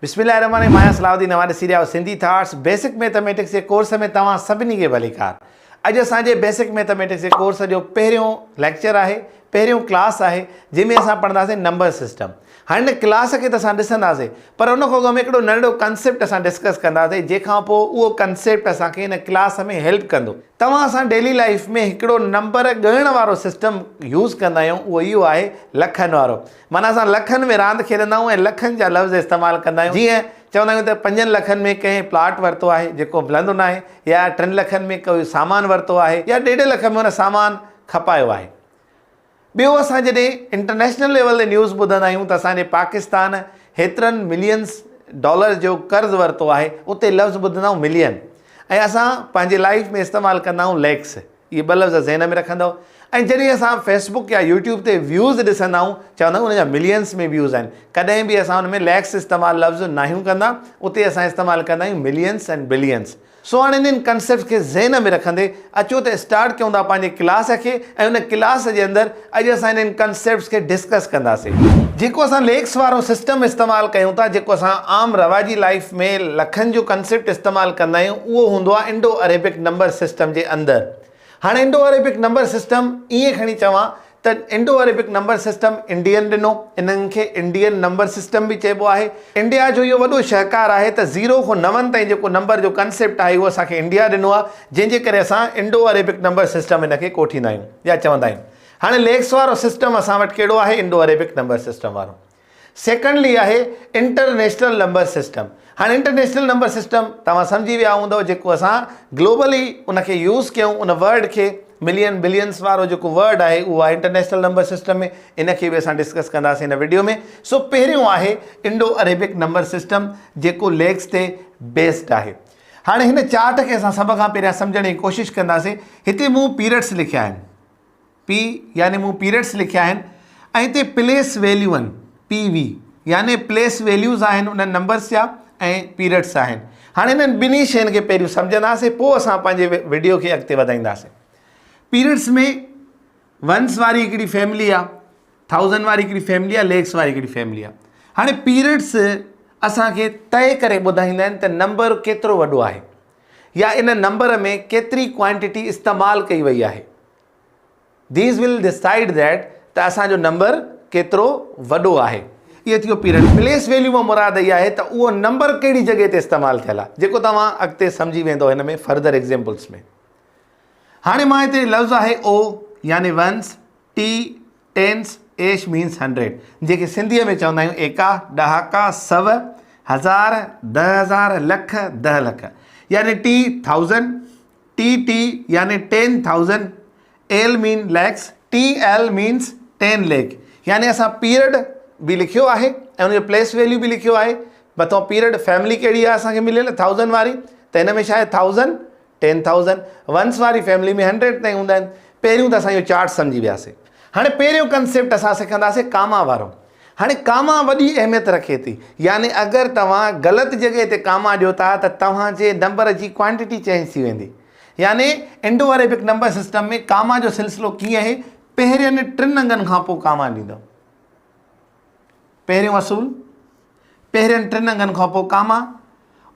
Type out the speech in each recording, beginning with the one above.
बिस्मिल्लाहिर्रहमानिर्रहीम। मां सलाउद्दीन हवाले Syria Sindhi thoughts basic mathematics के कोर्स में तव्हां सभिनी खे भलीकार। अॼु असांजे बेसिक मैथमेटिक्स के कोर्स जो पहिरियों लेक्चर आहे, पहिरियों क्लास आहे जंहिंमें असां पढ़ंदासीं नंबर सिस्टम। हाणे हिन क्लास खे त असां ॾिसंदासीं, पर उन खां अॻु में हिकिड़ो नंढो कंसेप्ट असां डिस्कस कंदासीं, जंहिंखां पोइ उहो कंसेप्ट असांखे हिन क्लास में हेल्प कंदो। तव्हां असां डेली लाइफ में हिकिड़ो नंबर ॻणण वारो सिस्टम यूज़ कंदा आहियूं, उहो इहो आहे लखनि वारो। माना असां लखनि में रांदि खेॾंदा आहियूं ऐं लखनि जा लफ़्ज़ इस्तेमालु कंदा आहियूं। जीअं चवंदा आहियूं त 5 लखनि में कंहिं प्लाट वरितो आहे जेको मिलंदो न आहे, या 3 लखनि में कोई सामान वरितो आहे, या 1.5 लख में हुन सामान खपायो आहे। ॿियो, असां जॾहिं इंटरनेशनल लेवल ते न्यूज़ ॿुधंदा आहियूं त असांजे पाकिस्तान हेतिरनि मिलियंस डॉलर जो कर्ज़ु वरितो आहे, उते लफ़्ज़ ॿुधंदा आहियूं मिलियन, ऐं असां पंहिंजे लाइफ में इस्तेमालु कंदा आहियूं लैक्स। इहे 2 लफ़्ज़ ज़हन में रखंदव। ऐं जॾहिं असां फेसबुक या यूट्यूब ते व्यूज़ ॾिसंदा आहियूं, चवंदा आहियूं उनजा मिलियंस में व्यूज़ आहिनि। कॾहिं बि असां हुन में लैक्स इस्तेमालु लफ़्ज़ न आहियूं कंदा, उते असां इस्तेमालु कंदा आहियूं मिलियंस एंड बिलियंस। सो हाणे इन्हनि कंसेप्ट खे ज़हन में रखंदे अचो त स्टार्ट कयूं था पंहिंजे क्लास खे, ऐं उन क्लास जे अंदरि अॼु असां इन्हनि कंसेप्ट्स खे डिस्कस कंदासीं। जेको असां लेक्स वारो सिस्टम इस्तेमालु कयूं था, जेको असां आम रवाजी लाइफ में लखनि जो कंसेप्ट इस्तेमालु कंदा आहियूं, उहो हूंदो आहे इंडो अरेबिक नंबर सिस्टम जे अंदरि। हाणे इंडो अरेबिक नंबर सिस्टम ईअं खणी चवां त Indo Arabic number system Indian ॾिनो, इन्हनि खे इंडियन नंबर सिस्टम बि चइबो आहे। इंडिया जो इहो वॾो शाहकार आहे त 0 खां 9 ताईं जेको नंबर जो कंसेप्ट आहे उहो असांखे इंडिया ॾिनो आहे, जंहिंजे करे असां इंडो अरेबिक नंबर सिस्टम हिन खे कोठींदा आहियूं या चवंदा आहियूं। हाणे लेक्स वारो सिस्टम असां वटि कहिड़ो आहे? इंडो अरेबिक नंबर सिस्टम वारो। सेकंडली आहे इंटरनेशनल नंबर सिस्टम। हाणे इंटरनेशनल नंबर सिस्टम तव्हां सम्झी विया हूंदव, जेको असां ग्लोबली उनखे यूज़ कयूं, उन वर्ड खे मिलियन बिलियंस वारो जेको वर्ड आहे उहो आहे इंटरनेशनल नंबर सिस्टम में। इनखे बि असां डिस्कस कंदासीं हिन वीडियो में। सो पहिरियों आहे इंडो अरेबिक नंबर सिस्टम, जेको लेक्स ते बेस्ड आहे। हाणे हिन चार्ट खे असां सभ खां पहिरियां सम्झण जी कोशिशि कंदासीं। हिते मूं पीरियड्स लिखिया आहिनि, पी यानी मूं पीरियड्स लिखिया आहिनि, ऐं हिते प्लेस वैल्यू आहिनि, PV यानी प्लेस वैल्यूज़ आहिनि उन्हनि नंबर्स जा, ऐं पीरियड्स आहिनि। हाणे हिननि ॿिन्ही शयुनि खे पहिरियों सम्झंदासीं, पोइ असां पंहिंजे वीडियो खे अॻिते वधाईंदासीं। पीरियड्स में वंस वारी हिकिड़ी फैमिली आहे, 1000 वारी हिकिड़ी फैमिली आहे, लेक्स वारी हिकिड़ी फैमिली आहे। हाणे पीरियड्स असांखे तय करे ॿुधाईंदा आहिनि त नंबर केतिरो वॾो आहे, या इन नंबर में केतिरी क्वांटिटी इस्तेमालु कई वई आहे। दीज विल डिसाइड दैट त असांजो नंबर केतिरो वॾो आहे। इहो थियो पीरियड। प्लेस वैल्यू मां मुराद इहा आहे त उहो नंबर कहिड़ी जॻह ते इस्तेमालु थियल आहे, जेको तव्हां अॻिते सम्झी वेंदो हिन में फर्दर एग्ज़ाम्पल्स में। हाणे मां हिते लफ़्ज़ आहे O यानी वंस, T टेंस, एश मीन्स 100, जेके सिंधीअ में चवंदा आहियूं एका, ॾहाका, 100, 1000, 10,000, लख, 10 लख, यानी T 1000, TT यानी 10,000, L mean lakhs, TL means 10 lakh. यानी असां पीरियड बि लिखियो आहे ऐं उनजो प्लेस वैल्यू बि लिखियो आहे। मथां पीरियड फैमिली कहिड़ी आहे असांखे मिलियल 1000 वारी, त हिन में छा आहे 1000, 10,000। वंस वारी फैमिली में 100 ताईं हूंदा आहिनि। पहिरियों त असां इहो चार्ट सम्झी वियासीं। हाणे पहिरियों कंसेप्ट असां सिखंदासीं कामा वारो। हाणे कामा वॾी अहमियत रखे थी, यानी अगरि तव्हां ग़लति जॻह ते कामा ॾियो था त तव्हांजे नंबर जी क्वांटिटी चेंज थी वेंदी। यानी इंडो अरेबिक नंबर सिस्टम में कामा जो सिलसिलो कीअं आहे? पहिरियनि 3 अंगनि खां पोइ कामा ॾींदो। पहिरियों असूल, पहिरियनि 3 अंगनि खां पोइ कामा,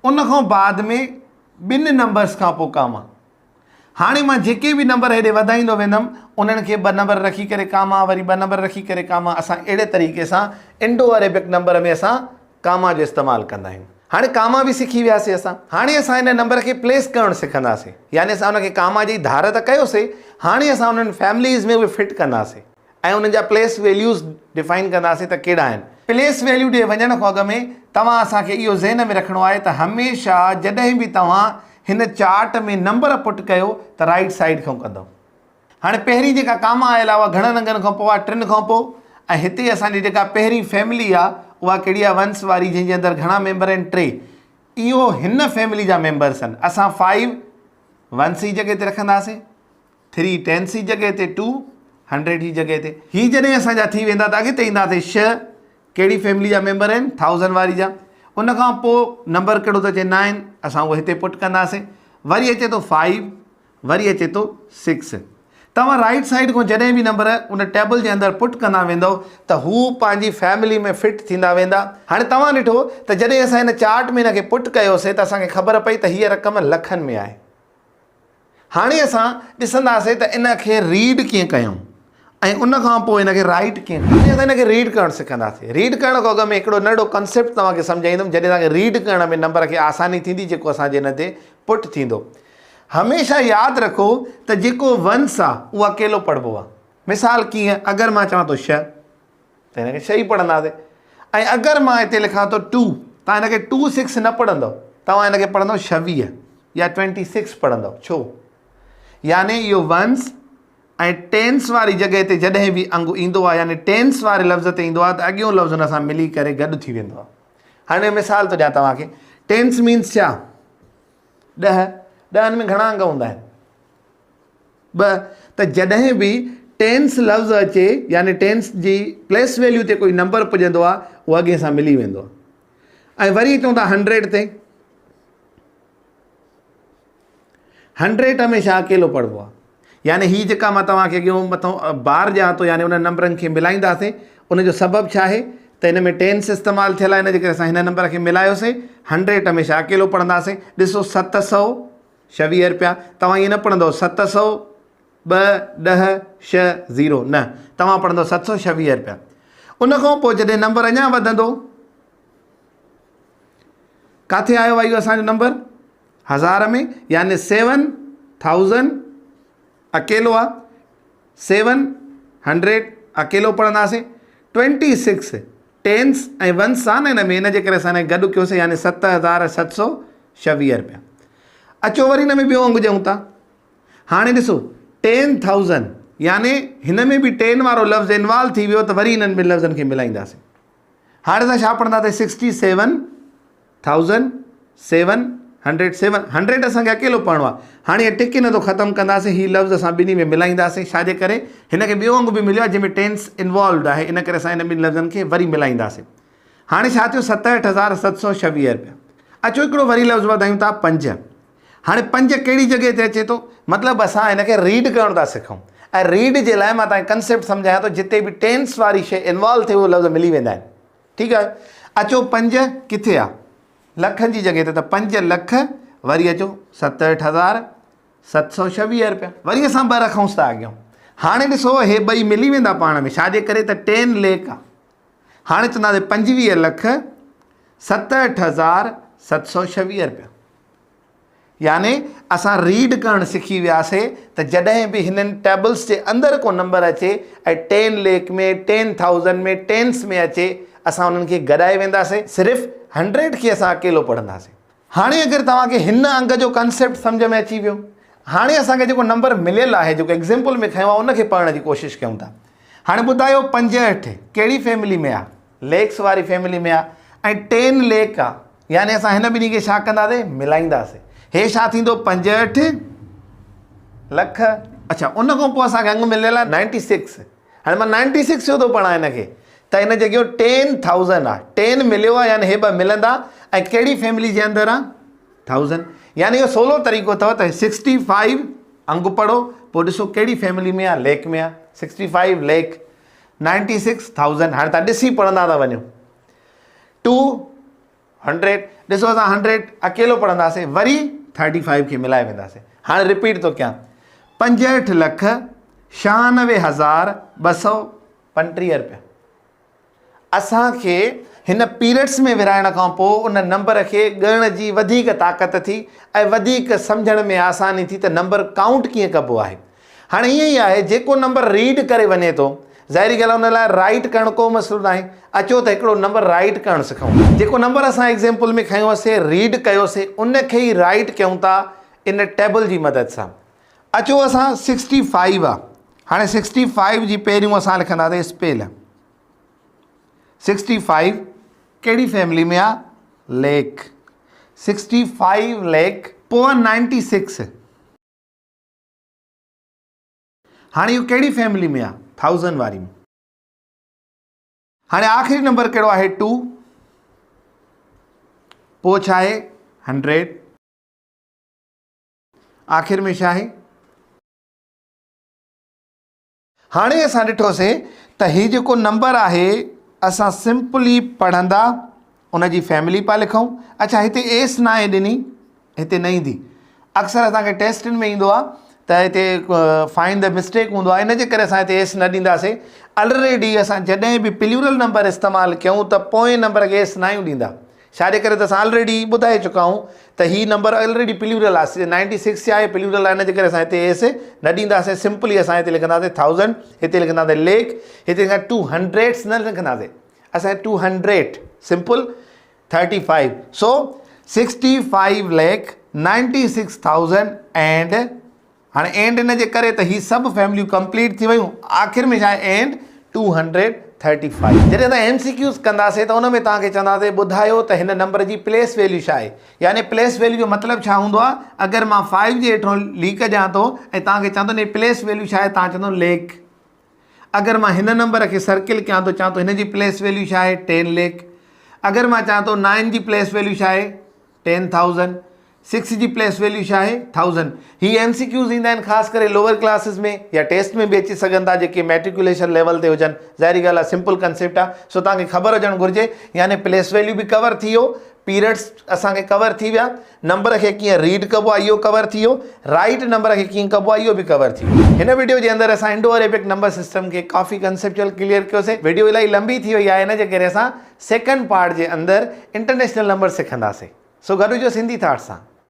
उन खां बाद में 2 नंबर्स खां पोइ कामा। हाणे मां जेके बि नंबर हेॾे वधाईंदो वेंदुमि, उन्हनि खे 2 नंबर रखी करे कामा, वरी 2 नंबर रखी करे कामा। असां अहिड़े तरीक़े सां इंडो अरेबिक नंबर में असां कामा जो इस्तेमालु कंदा आहियूं। हाणे कामा बि सिखी वियासीं असां। हाणे असां हिन नंबर खे प्लेस करणु सिखंदासीं, यानी असां उनखे कामा जी धार त कयोसीं, हाणे असां उन्हनि फैमिलीज़ में उहे फिट कंदासीं ऐं उन्हनि जा प्लेस वैल्यूज़ डिफाइन कंदासीं त कहिड़ा आहिनि। प्लेस वैल्यू ॾे वञण खां अॻु में तव्हां असांखे इहो ज़हन में रखिणो आहे त हमेशह जॾहिं बि तव्हां हिन चार्ट में नंबर पुट कयो त राइट साइड खां कंदव। हाणे पहिरीं जेका कामा आयल आहे उहा घणनि अंगनि खां पोइ आहे? 3 खां पोइ। ऐं हिते असांजी जेका पहिरीं फैमिली आहे उहा कहिड़ी आहे? वंस वारी, जंहिंजे अंदरि घणा मेंबर आहिनि? 3। इहो हिन फैमिली जा मेंबर्स आहिनि। असां 5 वंस जी जॻह ते रखंदासीं, 3 टेंस जी जॻह ते, 2 100 जी जॻह ते। हीअ जॾहिं असांजा थी वेंदा त अॻिते ईंदासीं 6, कहिड़ी फैमिली जा मेंबर आहिनि? 1000 वारी जा। उन खां पोइ नंबर कहिड़ो थो अचे? 9, असां उहो हिते पुट कंदासीं। वरी अचे थो 5, वरी अचे थो 6। तव्हां राइट साइड खां जॾहिं बि नंबर उन टेबल जे अंदरि पुट कंदा वेंदव त हू पंहिंजी फैमिली में फिट थींदा वेंदा। हाणे तव्हां ॾिठो त जॾहिं असां हिन चार्ट में हिनखे पुट कयोसीं त असांखे ख़बर पई त हीअ रक़म लखनि में आहे। हाणे असां ॾिसंदासीं त इन खे रीड कीअं कयूं ऐं उन खां पोइ हिनखे राइट कीअं कयूं। असां हिनखे रीड करणु सिखंदासीं। रीड करण खां अॻु में हिकिड़ो नंढो कंसेप्ट तव्हांखे सम्झाईंदुमि। जॾहिं तव्हांखे रीड करण में नंबर खे आसानी थींदी जेको असांजे हिन ते पुट थींदो। हमेशह यादि रखो त जेको वंस आहे उहो अकेलो पढ़िबो आहे। मिसाल कीअं, अगरि मां चवां थो 6 त हिनखे 6 ई पढ़ंदासीं ऐं अगरि मां हिते लिखां थो 2 तव्हां हिनखे 2 6 न पढ़ंदव, तव्हां हिनखे पढ़ंदव 26 या 26 पढ़ंदव। छो? यानी इहो वंस ऐं टेंस वारी जॻह ते जॾहिं बि अंगु ईंदो आहे यानी टेंस वारे लफ़्ज़ ते ईंदो आहे त अॻियों लफ़्ज़ हुन सां मिली करे गॾु थी वेंदो आहे। हाणे मिसाल थो ॾियां तव्हांखे। टेंस मीन्स छा? 10। 10 में घणा अंग हूंदा आहिनि? 2। त जॾहिं बि टेंस लफ़्ज़ अचे यानी टेंस जी प्लेस वैल्यू ते कोई नंबर पुॼंदो आहे उहो अॻे सां मिली वेंदो आहे। ऐं वरी चऊं था 100 ते। 100 हमेशह अकेलो पढ़िबो आहे। यानी हीअ जेका मां तव्हांखे अॻियों मथां बार ॾियां थो यानी उन नंबरनि खे मिलाईंदासीं, उनजो सबबु छा आहे त हिन में टेंस इस्तेमालु थियल आहे, इन जे करे असां हिन नंबर खे मिलायोसीं। 100 हमेशह अकेलो पढ़ंदासीं। ॾिसो 726 रुपया। तव्हां ईअं न पढ़ंदव 700 2 10 6 0 न, तव्हां पढ़ंदव 726 रुपया। उन खां पोइ जॾहिं नंबर अञा वधंदो, किथे आयो आहे इहो असांजो नंबर? 1000 में, यानी 7000 अकेलो आहे। 700 अकेलो पढ़ंदासीं। 26 टेंस ऐं वंस आहे न हिन में, इन जे करे असां गॾु कयोसीं यानी 7726 रुपया। अचो वरी हिन में ॿियो अंगु ॾियूं था। हाणे ॾिसो 10000 यानी हिन में बि 10 वारो लफ़्ज़ इन्वॉल्व थी वियो त वरी हिननि ॿिनि लफ़्ज़नि खे मिलाईंदासीं। हाणे असां छा पढ़ंदासीं? 67707 100 असांखे अकेलो पढ़णो आहे। हाणे टिक नथो ख़तमु कंदासीं, हीअ लफ़्ज़ असां ॿिन्ही में मिलाईंदासीं। छाजे करे? हिनखे ॿियो अंगु बि मिलियो आहे जंहिंमें टेंस इन्वॉल्वड आहे, इन करे असां हिन ॿिनि लफ़्ज़नि खे वरी मिलाईंदासीं। हाणे छा थियो? 67726 रुपया। अचो हिकिड़ो वरी लफ़्ज़ वधायूं था 5। हाणे 5 कहिड़ी जॻह ते अचे थो? मतिलबु असां हिनखे रीड करणु था सिखूं ऐं रीड जे लाइ मां तव्हांखे कंसेप्ट सम्झायां थो। जिते बि टेंस वारी शइ इन्वॉल्व थिए उहे लफ़्ज़ मिली वेंदा आहिनि। ठीकु आहे। अचो 5 किथे आहे? लखनि जी जॻह ते, त 5 लख वरी अचो 67726 रुपया। वरी असां 2 रखूंसि था अॻियां। हाणे ॾिसो हे ॿई मिली वेंदा पाण में। छाजे करे? त 10 लाख आहे। हाणे चवंदासीं 25,67,726 रुपया। यानी असां रीड करणु सिखी वियासीं त जॾहिं बि हिननि टेबल्स जे अंदरि को नंबर अचे ऐं 10 लाख में 10,000 में टेंस में अचे असां उन्हनि खे गॾाए वेंदासीं। सिर्फ़ु 100 खे असां अकेलो पढ़ंदासीं। हाणे अगरि तव्हांखे हिन अंग जो कंसेप्ट सम्झ में अची वियो, हाणे असांखे जेको नंबर मिलियल आहे जेको एग्ज़ाम्पल में खयो आहे उनखे पढ़ण जी कोशिशि कयूं था। हाणे ॿुधायो 65 कहिड़ी फैमिली में आहे? लेक्स वारी फैमिली में आहे ऐं 10 लाख आहे। यानी असां हिन ॿिन्ही खे छा कंदासीं? मिलाईंदासीं। हे छा थींदो? 65 लख। अच्छा, उन खां पोइ असांखे अंग मिलियल आहे 96। हाणे मां 96 छो थो पढ़ां हिनखे? त हिन जॻह 10,000 आहे। 10 मिलियो आहे यानी हे 2 मिलंदा ऐं कहिड़ी फैमिली जे अंदरि आहे? 1000। यानी इहो सवलो तरीक़ो अथव त 65 अंगु पढ़ो, पोइ ॾिसो कहिड़ी फैमिली में आहे? लेक में आहे। 65 लाख 96,000। हाणे तव्हां ॾिसी पढ़ंदा था वञो। 200 ॾिसो असां 100 अकेलो पढ़ंदासीं, वरी 35 खे मिलाए वेंदासीं। हाणे रिपीट थो कयां, 65,96,235 रुपया। असांखे हिन पीरियड्स में विराइण खां पोइ उन नंबर खे ॻणण जी वधीक ताक़त थी ऐं वधीक सम्झण में आसानी थी त नंबर काउंट कीअं कबो आहे। हाणे ईअं ई आहे, जेको नंबर रीड करे वञे थो ज़ाहिरी ॻाल्हि आहे उन लाइ राइट करणु को मसइलो न आहे। अचो त हिकिड़ो नंबर राइट करणु सिखूं। जेको नंबर असां एग्ज़ाम्पल में खयोंसीं, रीड कयोसीं, उनखे ई राइट कयूं था इन टेबल जी मदद सां। अचो असां 65 आहे। हाणे 65 जी पहिरियों असां लिखंदासीं स्पेल। 65 कहिड़ी फैमिली में आहे? लेक। 65 लाख पोइ 96। हाणे इहो कहिड़ी फैमिली में आहे? 1000 वारी में। हाणे आख़िरी नंबर कहिड़ो आहे? 2। पोइ छा आहे? 100। आख़िर में छा आहे? हाणे असां ॾिठोसीं त हीउ जेको नंबर आहे असां सिंपली पढ़ंदा उन जी फैमिली पिया लिखूं। अच्छा, हिते एस न आहे ॾिनी, हिते न ईंदी। अक्सर असांखे टेस्टनि में ईंदो आहे त हिते फाइंड द मिस्टेक हूंदो आहे, इन जे करे असां हिते एस न ॾींदासीं। ऑलरेडी असां जॾहिं बि प्लूरल नंबर इस्तेमालु कयूं त पोएं नंबर खे एस न आहियूं ॾींदा। छाजे करे त असां ऑलरेडी ॿुधाए चुका आहियूं त हीउ नंबर ऑलरेडी प्लूरल आहे, 96 आहे प्लूरल आहे, इन जे करे असां हिते एस न ॾींदासीं। सिंपली असां हिते लिखंदासीं 1000, हिते लिखंदासीं लेक, हिते 200 न लिखंदासीं, असां 200 सिंपल 35। सो 65,96,000 एंड हाणे एंड इन जे करे त हीअ सभु फैमिलियूं कंप्लीट थी वियूं। आख़िर में छा आहे एंड 235। जॾहिं असां MCQs कंदासीं त उन में तव्हांखे चवंदासीं ॿुधायो त हिन नंबर जी प्लेस वैल्यू छा आहे। यानी प्लेस वैल्यू जो मतिलबु छा हूंदो आहे, अगरि मां 5 जे हेठों लीक ॾियां थो ऐं तव्हांखे चवंदो न प्लेस वैल्यू छा आहे, तव्हां चवंदो लेक। अगरि मां हिन नंबर खे सर्किल कयां थो, चवां थो हिन जी प्लेस वैल्यू छा आहे 10 लेक। अगरि मां चवां थो 9 जी प्लेस वैल्यू छा आहे 10,000, 6 जी प्लेस वैल्यू छा आहे 1000। ही MCQs ईंदा आहिनि ख़ासि करे लोअर क्लासिस में या टेस्ट में बि अची सघनि था, जेके मैट्रिकुलेशन लेवल ते हुजनि। ज़ाहिरी ॻाल्हि आहे, सिंपल कंसेप्ट आहे। सो तव्हांखे ख़बर हुजणु घुरिजे, यानी प्लेस वैल्यू बि कवर थी वियो, पीरियड्स असांखे कवर थी विया, नंबर खे कीअं रीड कबो आहे इहो कवर थी वियो, राइट नंबर खे कीअं कबो आहे इहो बि कवर थी वियो। हिन वीडियो जे अंदरि असां इंडो अरेबिक नंबर सिस्टम खे काफ़ी कंसेप्चुअल क्लियर कयोसीं। वीडियो इलाही लंबी थी वई आहे, इन जे करे असां सेकंड पार्ट जे अंदरि इंटरनेशनल नंबर सिखंदासीं। सो गॾु जो सिंधी थाट सां।